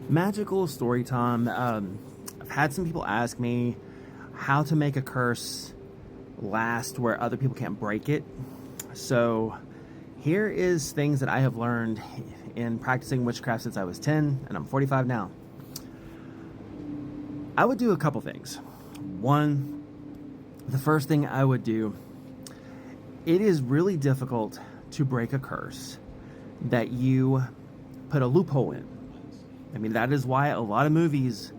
Magical story time. I've had some people ask me how to make a curse last where other people can't break it. So here is things that I have learned in practicing witchcraft since I was 10 and I'm 45 now. I would do a couple things. One, the first thing I would do, it is really difficult to break a curse that you put a loophole in. I mean, that is why a lot of movies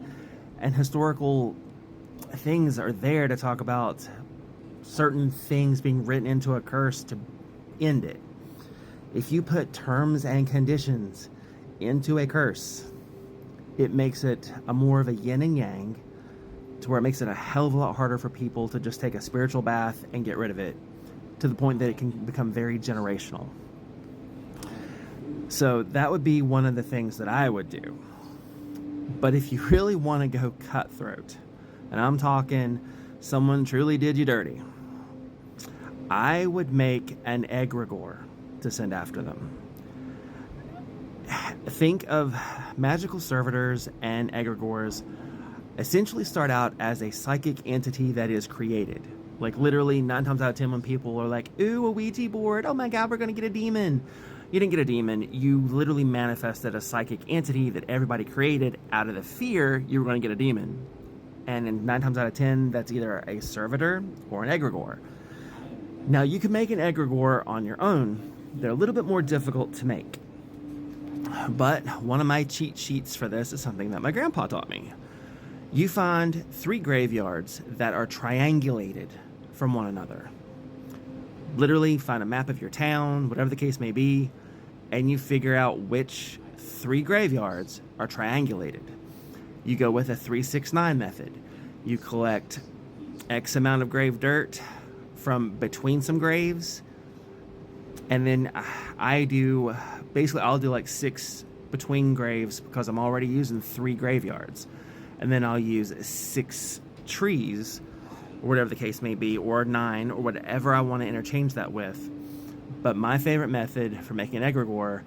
and historical things are there to talk about certain things being written into a curse to end it. If you put terms and conditions into a curse, it makes it a more of a yin and yang, to where it makes it a hell of a lot harder for people to just take a spiritual bath and get rid of it, to the point that it can become very generational. So that would be one of the things that I would do. But if you really want to go cutthroat, and I'm talking someone truly did you dirty, I would make an egregore to send after them. Think of magical servitors and egregores essentially start out as a psychic entity that is created. Like literally 9 times out of 10 when people are like, ooh, a Ouija board, oh my god, we're going to get a demon. You didn't get a demon, you literally manifested a psychic entity that everybody created out of the fear you were going to get a demon. And in 9 times out of 10, that's either a servitor or an egregore. Now, you can make an egregore on your own. They're a little bit more difficult to make. But one of my cheat sheets for this is something that my grandpa taught me. You find 3 graveyards that are triangulated from one another. Literally find a map of your town, whatever the case may be, and you figure out which 3 graveyards are triangulated. You go with a 369 method. You collect X amount of grave dirt from between some graves, and then I'll do like 6 between graves because I'm already using 3 graveyards. And then I'll use 6 trees, or whatever the case may be, or 9, or whatever I want to interchange that with. But my favorite method for making an egregore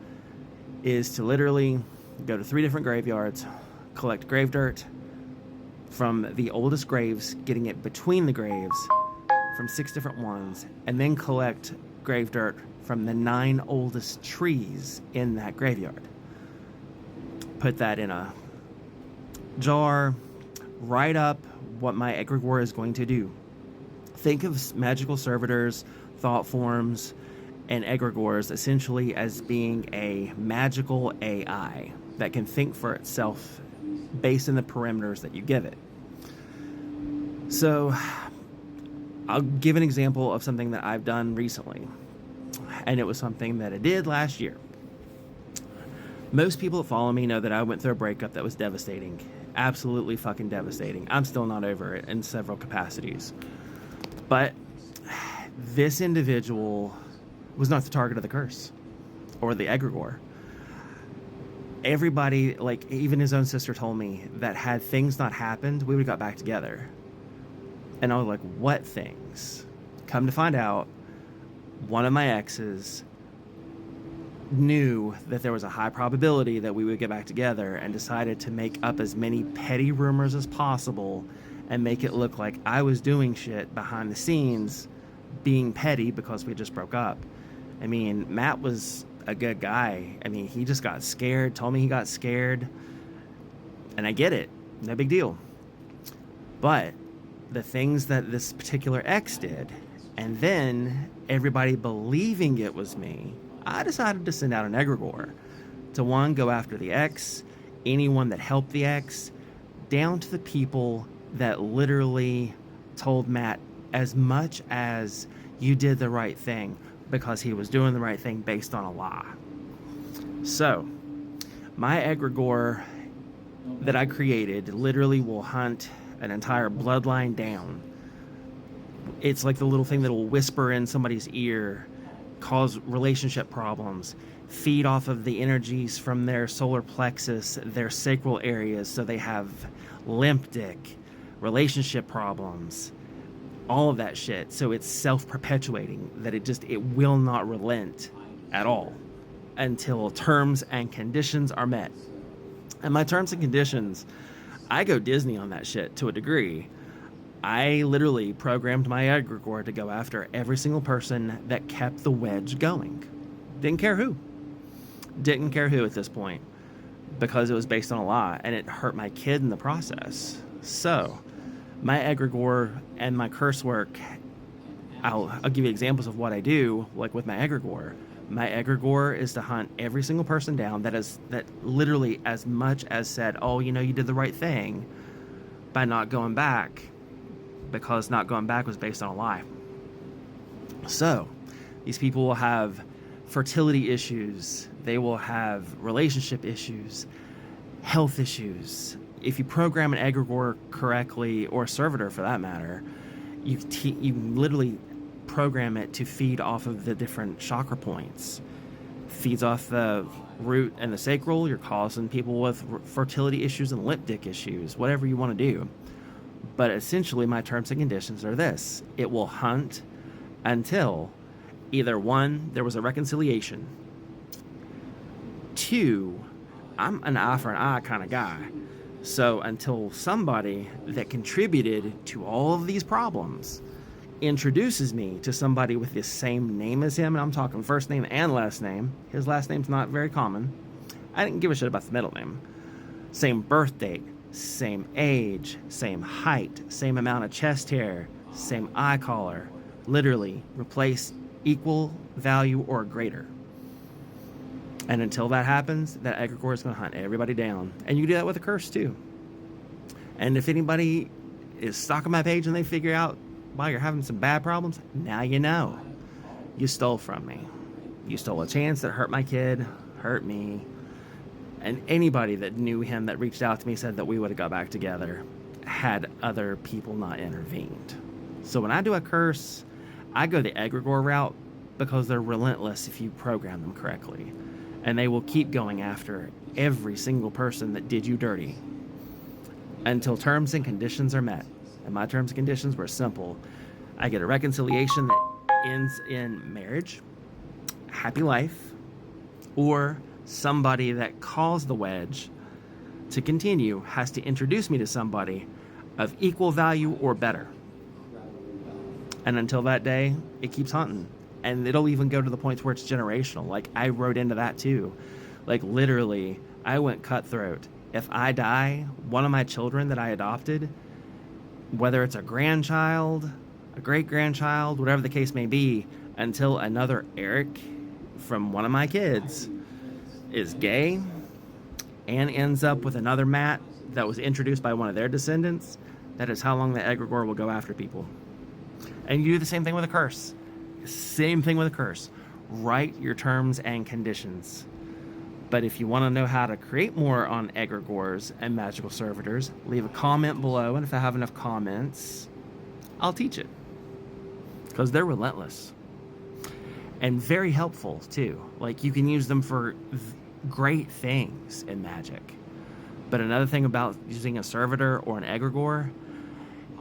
is to literally go to 3 different graveyards, collect grave dirt from the oldest graves, getting it between the graves from 6 different ones, and then collect grave dirt from the 9 oldest trees in that graveyard. Put that in a jar, write up what my egregore is going to do. Think of magical servitors, thought forms, and egregores essentially as being a magical AI that can think for itself based on the parameters that you give it. So I'll give an example of something that I've done recently, and it was something that I did last year. Most people that follow me know that I went through a breakup that was devastating. Absolutely fucking devastating. I'm still not over it in several capacities. But this individual was not the target of the curse or the egregore. Everybody, like even his own sister told me that had things not happened, we would have got back together. And I was like, what things? Come to find out, one of my exes knew that there was a high probability that we would get back together and decided to make up as many petty rumors as possible and make it look like I was doing shit behind the scenes, being petty because we just broke up. I mean, Matt was a good guy. I mean, he just got scared, told me he got scared, and I get it. No big deal. But the things that this particular ex did, and then everybody believing it was me, I decided to send out an egregore to, one, go after the ex, anyone that helped the ex, down to the people that literally told Matt as much as you did the right thing because he was doing the right thing based on a lie. So, my egregore that I created literally will hunt an entire bloodline down. It's like the little thing that will whisper in somebody's ear, cause relationship problems, feed off of the energies from their solar plexus, their sacral areas, so they have limp dick, relationship problems, all of that shit. So it's self-perpetuating, that it will not relent at all until terms and conditions are met. And my terms and conditions, I go Disney on that shit to a degree. I literally programmed my egregore to go after every single person that kept the wedge going. Didn't care who. Didn't care who at this point, because it was based on a lie, and it hurt my kid in the process. So, my egregore and my curse work, I'll give you examples of what I do, like with my egregore. My egregore is to hunt every single person down that literally as much as said, oh, you know, you did the right thing by not going back, because not going back was based on a lie. So, these people will have fertility issues, they will have relationship issues, health issues. If you program an egregore correctly, or a servitor for that matter, you literally program it to feed off of the different chakra points. Feeds off the root and the sacral. You're causing people with fertility issues and lip dick issues, whatever you want to do. But essentially, my terms and conditions are this: it will hunt until either one, there was a reconciliation, two, I'm an eye for an eye kind of guy. So until somebody that contributed to all of these problems introduces me to somebody with the same name as him, and I'm talking first name and last name. His last name's not very common. I didn't give a shit about the middle name. Same birth date, same age, same height, same amount of chest hair, same eye color. Literally, replace equal value or greater. And until that happens, that egregore is going to hunt everybody down. And you can do that with a curse too. And if anybody is stalking my page and they figure out, wow, you're having some bad problems, now you know. You stole from me. You stole a chance that hurt my kid, hurt me. And anybody that knew him that reached out to me said that we would have got back together had other people not intervened. So when I do a curse, I go the egregore route because they're relentless if you program them correctly. And they will keep going after every single person that did you dirty until terms and conditions are met. And my terms and conditions were simple. I get a reconciliation that ends in marriage, happy life, or somebody that caused the wedge to continue has to introduce me to somebody of equal value or better. And until that day, it keeps hunting. And it'll even go to the points where it's generational. Like, I wrote into that too. Like, literally, I went cutthroat. If I die, one of my children that I adopted, whether it's a grandchild, a great-grandchild, whatever the case may be, until another Eric from one of my kids is gay and ends up with another Matt that was introduced by one of their descendants, that is how long the egregore will go after people. And you do the same thing with a curse. Same thing with a curse. Write your terms and conditions. But if you want to know how to create more on egregores and magical servitors, leave a comment below, and if I have enough comments, I'll teach it. Because they're relentless. And very helpful, too. Like, you can use them for great things in magic. But another thing about using a servitor or an egregore,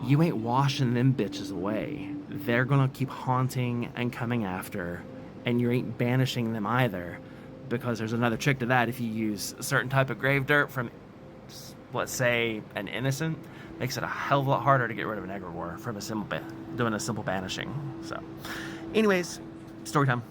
you ain't washing them bitches away. They're gonna keep haunting and coming after, and you ain't banishing them either, because there's another trick to that. If you use a certain type of grave dirt from, let's say, an innocent, makes it a hell of a lot harder to get rid of an egregore from doing a simple banishing. So, anyways, story time.